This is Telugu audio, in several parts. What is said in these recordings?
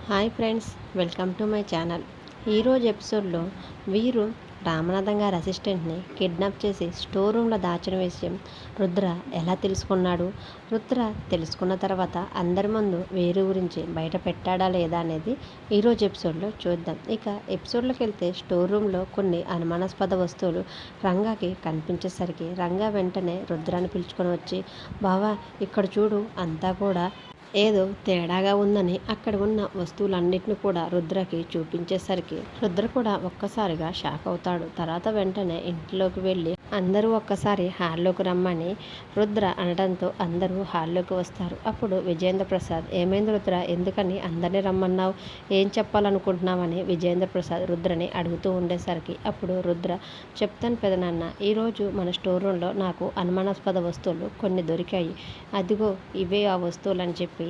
Hi friends, welcome to my channel. ఈరోజు ఎపిసోడ్లో వీరు రామనాథం గారి అసిస్టెంట్ని కిడ్నాప్ చేసి స్టోర్ రూమ్లో దాచిన విషయం రుద్ర ఎలా తెలుసుకున్నాడు? రుద్ర తెలుసుకున్న తర్వాత అందరి ముందు వీరు గురించి బయట పెట్టాడా లేదా అనేది ఈరోజు ఎపిసోడ్లో చూద్దాం. ఇక ఎపిసోడ్లోకి వెళ్తే స్టోర్ రూమ్లో కొన్ని అనుమానాస్పద వస్తువులు రంగాకి కనిపించేసరికి రంగా వెంటనే రుద్రాన్ని పిలుచుకొని వచ్చి, బావా ఇక్కడ చూడు, అంతా కూడా ఏదో తేడాగా ఉందని అక్కడ ఉన్న వస్తువులన్నిటిని కూడా రుద్రకి చూపించేసరికి రుద్ర కూడా ఒక్కసారిగా షాక్ అవుతాడు. తర్వాత వెంటనే ఇంట్లోకి వెళ్ళి అందరూ ఒక్కసారి హాల్లోకి రమ్మని రుద్ర అనడంతో అందరూ హాల్లోకి వస్తారు. అప్పుడు విజయేంద్ర ప్రసాద్, ఏమైంది రుద్ర, ఎందుకని అందరినీ రమ్మన్నావు, ఏం చెప్పాలనుకుంటున్నావని విజయేంద్ర ప్రసాద్ రుద్రని అడుగుతూ ఉండేసరికి అప్పుడు రుద్ర, చెప్తాను పెదనాన్న, ఈరోజు మన స్టోర్ రూమ్లో నాకు అనుమానాస్పద వస్తువులు కొన్ని దొరికాయి, అదిగో ఇవే ఆ వస్తువులు అని చెప్పి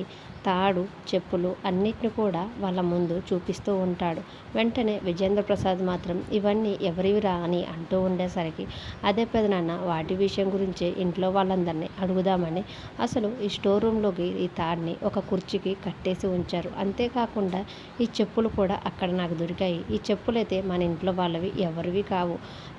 తాడు, చెప్పులు అన్నిటిని కూడా వాళ్ళ ముందు చూపిస్తూ ఉంటాడు. వెంటనే విజేంద్ర ప్రసాద్ మాత్రం ఇవన్నీ ఎవరివిరా అని అంటూ ఉండేసరికి, అదే పెదనాన్న, వాటి విషయం గురించి ఇంట్లో వాళ్ళందరినీ అడుగుదామని అసలు ఈ స్టోర్ రూమ్లోకి ఈ తాడిని ఒక కుర్చీకి కట్టేసి ఉంచారు. అంతేకాకుండా ఈ చెప్పులు కూడా అక్కడ నాకు దొరికాయి. ఈ చెప్పులైతే మన ఇంట్లో వాళ్ళవి ఎవరివి కావు.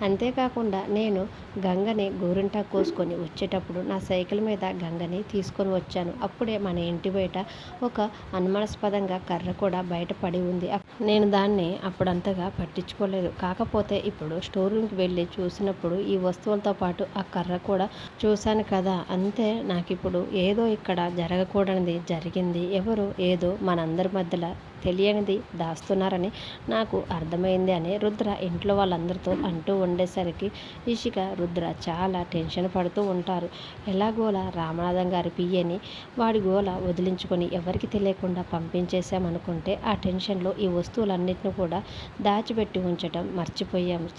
అంతేకాకుండా నేను గంగని గోరింటా కోసుకొని వచ్చేటప్పుడు నా సైకిల్ మీద గంగని తీసుకొని వచ్చాను. అప్పుడే మన ఇంటి బయట ఒక అనుమానాస్పదంగా కర్ర కూడా బయట పడి ఉంది. నేను దాన్ని అప్పుడంతగా పట్టించుకోలేదు. కాకపోతే ఇప్పుడు స్టోర్ రూమ్కి వెళ్ళి చూసినప్పుడు ఈ వస్తువులతో పాటు ఆ కర్ర కూడా చూశాను కదా, అంతే నాకిప్పుడు ఏదో ఇక్కడ జరగకూడనిది జరిగింది. ఎవరు ఏదో మనందరి మధ్యలో తెలియనిది దాస్తున్నారని నాకు అర్థమైంది అని రుద్ర ఇంట్లో వాళ్ళందరితో అంటూ ఉండేసరికి ఇషిక, రుద్ర చాలా టెన్షన్ పడుతూ ఉంటారు. ఎలాగోలా రామనాథం గారి పియ్యని వాడి గోల వదిలించుకొని ఎవరికి తెలియకుండా పంపించేశామనుకుంటే ఆ టెన్షన్లో ఈ వస్తువులన్నిటిని కూడా దాచిపెట్టి ఉంచటం మర్చిపోయాము.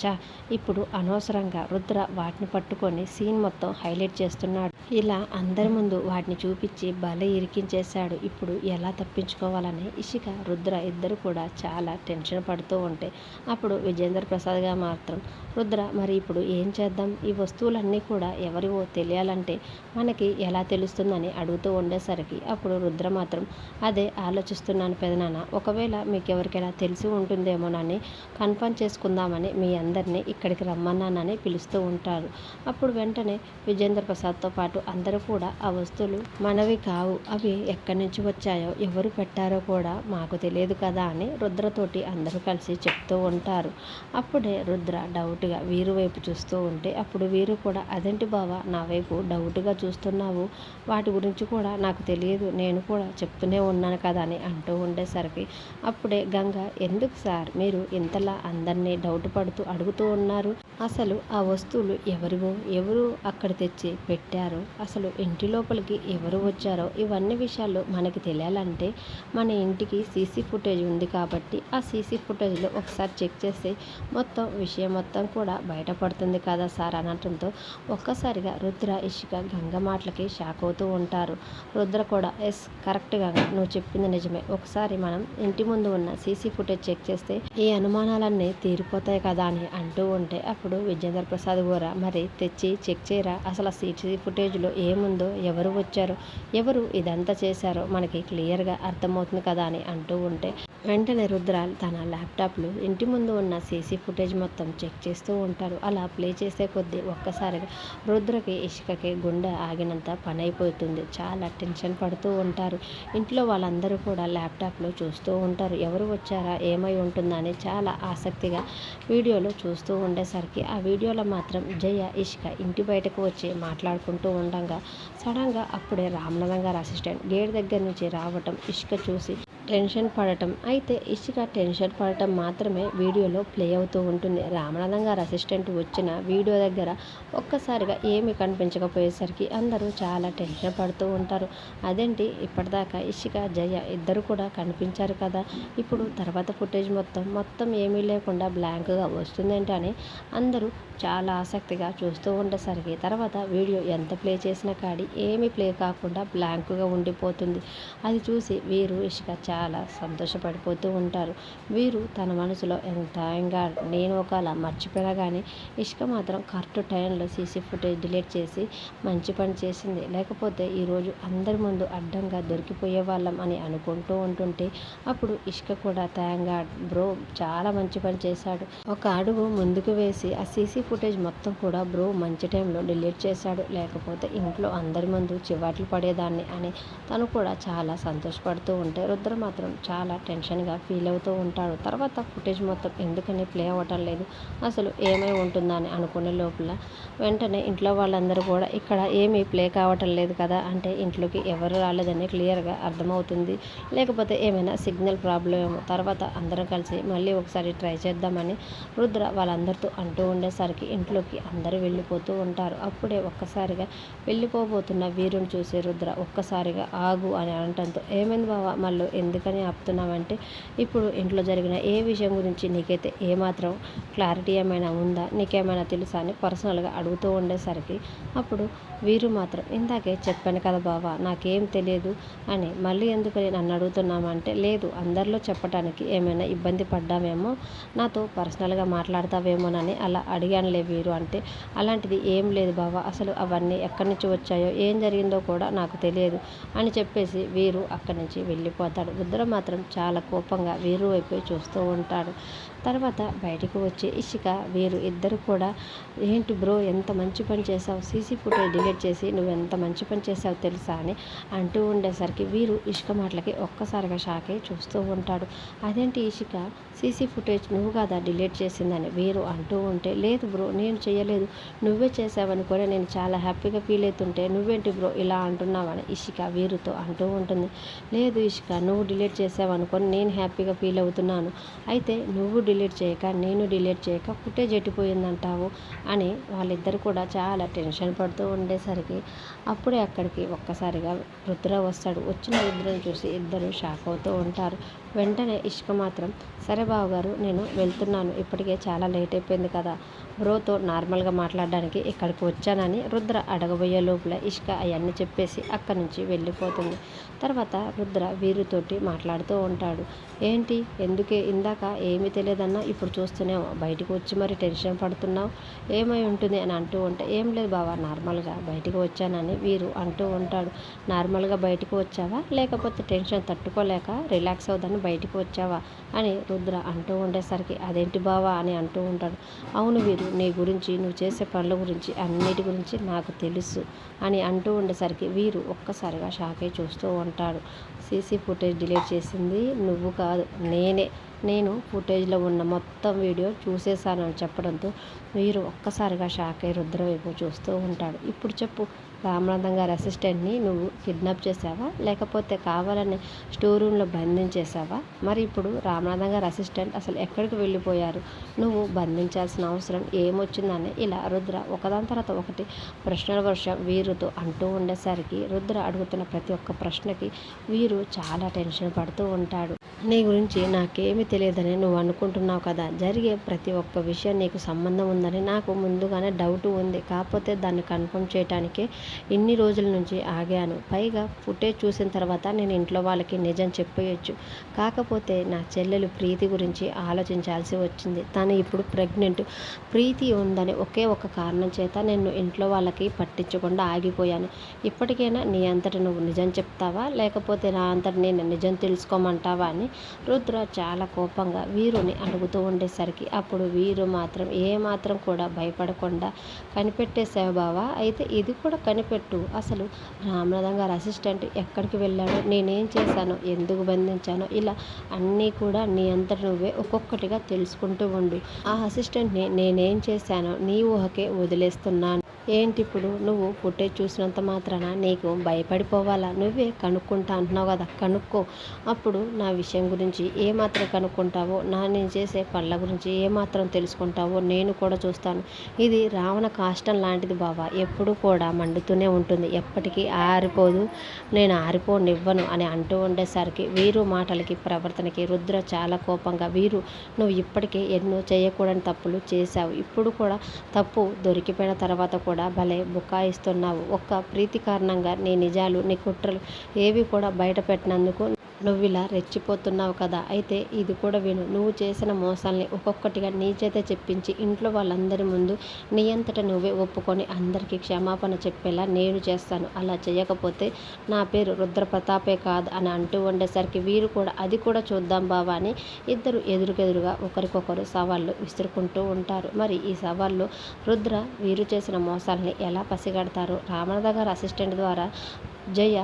ఇప్పుడు అనవసరంగా రుద్ర వాటిని పట్టుకొని సీన్ మొత్తం హైలైట్ చేస్తున్నాడు. ఇలా అందరి ముందు వాటిని చూపించి భలే ఇరికించేశాడు. ఇప్పుడు ఎలా తప్పించుకోవాలని ఇషిక, రుద్ర ఇద్దరు కూడా చాలా టెన్షన్ పడుతూ ఉంటే అప్పుడు విజేంద్ర ప్రసాద్గా మాత్రం, రుద్ర మరి ఇప్పుడు ఏం చేద్దాం, ఈ వస్తువులన్నీ కూడా ఎవరివో తెలియాలంటే మనకి ఎలా తెలుస్తుందని అడుగుతూ ఉండేసరికి అప్పుడు రుద్ర మాత్రం, అదే ఆలోచిస్తున్నాను పెదనాన్న, ఒకవేళ మీకు ఎవరికైనా తెలిసి ఉంటుందేమోనని కన్ఫర్మ్ చేసుకుందామని మీ అందరినీ ఇక్కడికి రమ్మన్నానని పిలుస్తూ ఉంటారు. అప్పుడు వెంటనే విజేంద్ర ప్రసాద్తో పాటు అందరూ కూడా ఆ వస్తువులు మనవి కావు, అవి ఎక్కడి నుంచి వచ్చాయో ఎవరు పెట్టారో కూడా మాకు తెలియదు కదా అని రుద్రతోటి అందరూ కలిసి చెప్తూ ఉంటారు. అప్పుడే రుద్ర డౌట్గా వీరు వైపు చూస్తూ ఉంటే అప్పుడు వీరు కూడా, అదేంటి బావా నా వైపు డౌట్గా చూస్తున్నావు, వాటి గురించి కూడా నాకు తెలియదు, నేను కూడా చెప్తూనే ఉన్నాను కదా అని అంటూ ఉండేసరికి అప్పుడే గంగ, ఎందుకు సార్ మీరు ఇంతలా అందరినీ డౌట్ పడుతూ అడుగుతూ ఉన్నారు, అసలు ఆ వస్తువులు ఎవరివో, ఎవరు అక్కడ తెచ్చి పెట్టారో, అసలు ఇంటి లోపలికి ఎవరు వచ్చారో, ఇవన్నీ విషయాలు మనకి తెలియాలంటే మన ఇంటికి సీసీ ఫుటేజ్ ఉంది కాబట్టి ఆ సీసీ ఫుటేజ్లో ఒకసారి చెక్ చేస్తే మొత్తం విషయం మొత్తం కూడా బయటపడుతుంది కదా సార్ అనటంతో ఒక్కసారిగా రుద్ర, ఇషిక గంగ మాటలకి షాక్ అవుతూ ఉంటారు. రుద్ర కూడా, ఎస్ కరెక్ట్గా నువ్వు చెప్పింది నిజమే, ఒకసారి మనం ఇంటి ముందు ఉన్న సీసీ ఫుటేజ్ చెక్ చేస్తే ఈ అనుమానాలన్నీ తీరిపోతాయి కదా అని అంటూ ఉంటే అప్పుడు విజేంద్ర ప్రసాద్ కూడా, మరి తెచ్చి చెక్ చేయరా, అసలు సీసీ ఫుటేజ్లో ఏముందో, ఎవరు వచ్చారో, ఎవరు ఇదంతా చేశారో మనకి క్లియర్గా అర్థమవుతుంది కదా అని అంటూ ఉంటే వెంటనే రుద్ర తన ల్యాప్టాప్లో ఇంటి ముందు ఉన్న సీసీ ఫుటేజ్ మొత్తం చెక్ చేస్తూ ఉంటారు. అలా ప్లే చేసే కొద్దీ ఒక్కసారిగా రుద్రకి ఇషికకి గుండె ఆగినంత పని అయిపోతుంది. చాలా టెన్షన్ పడుతూ ఉంటారు. ఇంట్లో వాళ్ళందరూ కూడా ల్యాప్టాప్లో చూస్తూ ఉంటారు, ఎవరు వచ్చారా, ఏమై ఉంటుందా అని చాలా ఆసక్తిగా వీడియోలో చూస్తూ ఉండేసరికి ఆ వీడియోలో మాత్రం జయ, ఇషిక ఇంటి బయటకు వచ్చి మాట్లాడుకుంటూ ఉండగా సడన్గా అప్పుడే రామనాథం గారి అసిస్టెంట్ గేట్ దగ్గర నుంచి రావటం ఇషిక చూసి టెన్షన్ పడటం, అయితే ఇషిక టెన్షన్ పడటం మాత్రమే వీడియోలో ప్లే అవుతూ ఉంటుంది. రామనాథం గారు అసిస్టెంట్ వచ్చిన వీడియో దగ్గర ఒక్కసారిగా ఏమి కనిపించకపోయేసరికి అందరూ చాలా టెన్షన్ పడుతూ ఉంటారు. అదేంటి ఇప్పటిదాకా ఇషిక, జయ ఇద్దరు కూడా కనిపించారు కదా, ఇప్పుడు తర్వాత ఫుటేజ్ మొత్తం ఏమీ లేకుండా బ్లాంక్గా వస్తుందేంటి అని అందరూ చాలా ఆసక్తిగా చూస్తూ ఉండేసరికి తర్వాత వీడియో ఎంత ప్లే చేసిన కాడి ఏమీ ప్లే కాకుండా బ్లాంక్గా ఉండిపోతుంది. అది చూసి వీరు, ఇషిక చాలా సంతోషపడిపోతూ ఉంటారు. వీరు తన మనసులో ఎంతగా నేను ఒకలా మర్చిపోయినా కానీ ఇష్క మాత్రం కరెక్ట్ టైంలో సీసీ ఫుటేజ్ డిలీట్ చేసి మంచి పని చేసింది. లేకపోతే ఈరోజు అందరి ముందు అడ్డంగా దొరికిపోయే వాళ్ళం అని అనుకుంటూ ఉంటుంటే అప్పుడు ఇష్క కూడా థ్యాంక్ గాడ్ బ్రో, చాలా మంచి పని చేశాడు. ఒక అడుగు ముందుకు వేసి ఆ సీసీ ఫుటేజ్ మొత్తం కూడా బ్రో మంచి టైంలో డిలీట్ చేశాడు. లేకపోతే ఇంట్లో అందరి ముందు చివాట్లు పడేదాన్ని అని తను కూడా చాలా సంతోషపడుతూ ఉంటే రుద్ర మాత్రం చాలా టెన్షన్గా ఫీల్ అవుతూ ఉంటాడు. తర్వాత ఫుటేజ్ మొత్తం ఎందుకని ప్లే అవ్వటం లేదు, అసలు ఏమై ఉంటుందని అనుకునే లోపల వెంటనే ఇంట్లో వాళ్ళందరూ కూడా ఇక్కడ ఏమీ ప్లే కావటం లేదు కదా అంటే ఇంట్లోకి ఎవరు రాలేదని క్లియర్గా అర్థమవుతుంది. లేకపోతే ఏమైనా సిగ్నల్ ప్రాబ్లం ఏమో, తర్వాత అందరం కలిసి మళ్ళీ ఒకసారి ట్రై చేద్దామని రుద్ర వాళ్ళందరితో అంటూ ఉండేసరికి ఇంట్లోకి అందరూ వెళ్ళిపోతూ ఉంటారు. అప్పుడే ఒక్కసారిగా వెళ్ళిపోబోతున్న వీరుని చూసి రుద్ర ఒక్కసారిగా ఆగు అని అనటంతో ఏమైంది బావ మళ్ళీ ఎందుకని ఆపుతున్నావంటే ఇప్పుడు ఇంట్లో జరిగిన ఏ విషయం గురించి నీకైతే ఏమాత్రం క్లారిటీ ఏమైనా ఉందా, నీకేమైనా తెలుసా అని పర్సనల్గా అడుగుతూ ఉండేసరికి అప్పుడు వీరు మాత్రం ఇందాకే చెప్పాను కదా బావ నాకేం తెలియదు అని మళ్ళీ ఎందుకని నన్ను అడుగుతున్నామంటే లేదు అందరిలో చెప్పడానికి ఏమైనా ఇబ్బంది పడ్డామేమో, నాతో పర్సనల్గా మాట్లాడతావేమోనని అలా అడిగానులే వీరు అంటే అలాంటిది ఏం లేదు బావ, అసలు అవన్నీ ఎక్కడి నుంచి వచ్చాయో ఏం జరిగిందో కూడా నాకు తెలియదు అని చెప్పేసి వీరు అక్కడి నుంచి వెళ్ళిపోతాడు. రుద్ర మాత్రం చాలా కోపంగా వీరు వైపు చూస్తూ ఉంటాడు. తర్వాత బయటకు వచ్చి ఇషిక వీరు ఇద్దరు కూడా ఏంటి బ్రో ఎంత మంచి పని చేసావు, సీసీ ఫుటేజ్ డిలీట్ చేసి నువ్వు ఎంత మంచి పని చేసావు తెలుసా అని అంటూ ఉండేసరికి వీరు ఇషిక మాటలకి ఒక్కసారిగా షాక్ అయి చూస్తూ ఉంటాడు. అదేంటి ఇషిక సీసీ ఫుటేజ్ నువ్వు కదా డిలీట్ చేసిందని వీరు అంటూ ఉంటే లేదు బ్రో నేను చేయలేదు, నువ్వే చేసావని కూడా నేను చాలా హ్యాపీగా ఫీల్ అవుతుంటే నువ్వేంటి బ్రో ఇలా అంటున్నావని ఇషిక వీరుతో అంటూ ఉంటుంది. లేదు ఇషిక నువ్వు డిలీట్ చేసావనుకొని నేను హ్యాపీగా ఫీల్ అవుతున్నాను, అయితే నువ్వు డిలీట్ చేయక నేను డిలీట్ చేయక ఫుటేజ్ ఎట్టిపోయిందంటావు అని వాళ్ళిద్దరు కూడా చాలా టెన్షన్ పడుతూ ఉండేసరికి అప్పుడే అక్కడికి ఒక్కసారిగా రుద్ర వస్తాడు. వచ్చిన రుద్రని చూసి ఇద్దరు షాక్ అవుతూ ఉంటారు. వెంటనే ఇష్క మాత్రం సరే బావగారు నేను వెళ్తున్నాను, ఇప్పటికే చాలా లేట్ అయిపోయింది కదా, బ్రోతో నార్మల్గా మాట్లాడడానికి ఇక్కడికి వచ్చానని రుద్ర అడగబోయే లోపల ఇష్క అవన్నీ చెప్పేసి అక్కడి నుంచి వెళ్ళిపోతుంది. తర్వాత రుద్ర వీరుతోటి మాట్లాడుతూ ఉంటాడు. ఏంటి ఎందుకే ఇందాక ఏమీ తెలియదన్నా ఇప్పుడు చూస్తూనేమో బయటకు వచ్చి మరి టెన్షన్ పడుతున్నావు, ఏమై ఉంటుంది అని అంటూ ఉంటే ఏం లేదు బావ నార్మల్గా బయటకు వచ్చానని వీరు అంటూ ఉంటాడు. నార్మల్గా బయటకు వచ్చావా లేకపోతే టెన్షన్ తట్టుకోలేక రిలాక్స్ అవుదని బయటకు వచ్చావా అని రుద్ర అంటూ ఉండేసరికి అదేంటి బావా అని అంటూ ఉంటాడు. అవును వీరు నీ గురించి నువ్వు చేసే పనుల గురించి అన్నిటి గురించి నాకు తెలుసు అని అంటూ ఉండేసరికి వీరు ఒక్కసారిగా షాక్ అయి చూస్తూ ఉంటాడు. సీసీ ఫుటేజ్ డిలీట్ చేసింది నువ్వు కాదు నేనే, నేను ఫుటేజ్లో ఉన్న మొత్తం వీడియో చూసేసానని చెప్పడంతో వీరు ఒక్కసారిగా షాక్ అయి రుద్ర వైపు చూస్తూ ఉంటాడు. ఇప్పుడు చెప్పు రామనాథం గారి అసిస్టెంట్ని నువ్వు కిడ్నాప్ చేసావా లేకపోతే కావాలని స్టోర్ రూమ్లో బంధించేసావా, మరి ఇప్పుడు రామనాథం గారి అసిస్టెంట్ అసలు ఎక్కడికి వెళ్ళిపోయారు, నువ్వు బంధించాల్సిన అవసరం ఏమొచ్చిందని ఇలా రుద్ర ఒకదాని తర్వాత ఒకటి ప్రశ్నల వర్షం వీరుతో అంటూ ఉండేసరికి రుద్ర అడుగుతున్న ప్రతి ఒక్క ప్రశ్నకి వీరు చాలా టెన్షన్ పడుతూ ఉంటాడు. నీ గురించి నాకేమీ తెలియదని నువ్వు అనుకుంటున్నావు కదా, జరిగే ప్రతి ఒక్క విషయం నీకు సంబంధం ఉందని నాకు ముందుగానే డౌట్ ఉంది, కాకపోతే దాన్ని కన్ఫర్మ్ చేయడానికే ఇన్ని రోజుల నుంచి ఆగాను, పైగా ఫుటేజ్ చూసిన తర్వాత నేను ఇంట్లో వాళ్ళకి నిజం చెప్పేయచ్చు, కాకపోతే నా చెల్లెలు ప్రీతి గురించి ఆలోచించాల్సి వచ్చింది, తను ఇప్పుడు ప్రెగ్నెంట్, ప్రీతి ఉందని ఒకే ఒక కారణం చేత నేను ఇంట్లో వాళ్ళకి పట్టించకుండా ఆగిపోయాను, ఇప్పటికైనా నీ అంతట నువ్వు నిజం చెప్తావా లేకపోతే నా అంతట నేను నిజం తెలుసుకోమంటావా అని రుద్ర చాలా కోపంగా వీరుని అడుగుతూ ఉండేసరికి అప్పుడు వీరు మాత్రం ఏమాత్రం కూడా భయపడకుండా కనిపెట్టేసావు బావా, అయితే ఇది కూడా కనిపెట్టు, అసలు రామనాథం గారి అసిస్టెంట్ ఎక్కడికి వెళ్ళాడో, నేనేం చేశానో, ఎందుకు బంధించానో, ఇలా అన్నీ కూడా నీ అంతట నువ్వే ఒక్కొక్కటిగా తెలుసుకుంటూ ఉండు, ఆ అసిస్టెంట్ని నేనేం చేశానో నీ ఊహకే వదిలేస్తున్నాను, ఏంటిప్పుడు నువ్వు ఫుటేజ్ చూసినంత మాత్రాన నీకు భయపడిపోవాలా, నువ్వే కనుక్కుంటా అంటున్నావు కదా కనుక్కో, అప్పుడు నా విషయం గురించి ఏమాత్రం కనుక్కుంటావో, నేను చేసే పనుల గురించి ఏమాత్రం తెలుసుకుంటావో నేను కూడా చూస్తాను, ఇది రావణ కాష్టం లాంటిది బావా, ఎప్పుడు కూడా మండుతూనే ఉంటుంది, ఎప్పటికీ ఆరిపోదు, నేను ఆరిపోనివ్వను అని అంటూ ఉండేసరికి వీరు మాటలకి ప్రవర్తనకి రుద్ర చాలా కోపంగా వీరు నువ్వు ఇప్పటికే ఎన్నో చేయకూడని తప్పులు చేశావు, ఇప్పుడు కూడా తప్పు దొరికిపోయిన తర్వాత కూడా భలే బుకాయిస్తున్నావు, ఒక్క ప్రీతి కారణంగా నీ నిజాలు నీ కుట్రలు ఏవి కూడా బయట పెట్టినందుకు నువ్విలా రెచ్చిపోతున్నావు కదా, అయితే ఇది కూడా విను. నువ్వు చేసిన మోసాల్ని ఒక్కొక్కటిగా నీ చేతే చెప్పించి ఇంట్లో వాళ్ళందరి ముందు నీ అంతట నువ్వే ఒప్పుకొని అందరికీ క్షమాపణ చెప్పేలా నేను చేస్తాను. అలా చేయకపోతే నా పేరు రుద్రప్రతాపే కాదు అని అంటూ ఉండేసరికి వీరు కూడా అది కూడా చూద్దాం బావా అని ఇద్దరు ఎదురుకెదురుగా ఒకరికొకరు సవాళ్ళు విసురుకుంటూ ఉంటారు. మరి ఈ సవాళ్ళు రుద్ర వీరు చేసిన మోసాల్ని ఎలా పసిగడతారో, రామనాథ గారి అసిస్టెంట్ ద్వారా జయ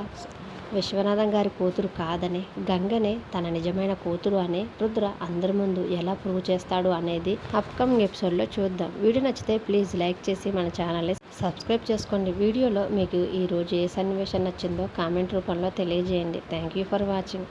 విశ్వనాథం గారి కూతురు కాదని, గంగనే తన నిజమైన కూతురు అని రుద్ర అందరి ముందు ఎలా ప్రూవ్ చేస్తాడు అనేది అప్కమింగ్ ఎపిసోడ్లో చూద్దాం. వీడియో నచ్చితే ప్లీజ్ లైక్ చేసి మన ఛానల్ని సబ్స్క్రైబ్ చేసుకోండి. వీడియోలో మీకు ఈరోజు ఏ సన్నివేశం నచ్చిందో కామెంట్ రూపంలో తెలియజేయండి. Thank you for watching.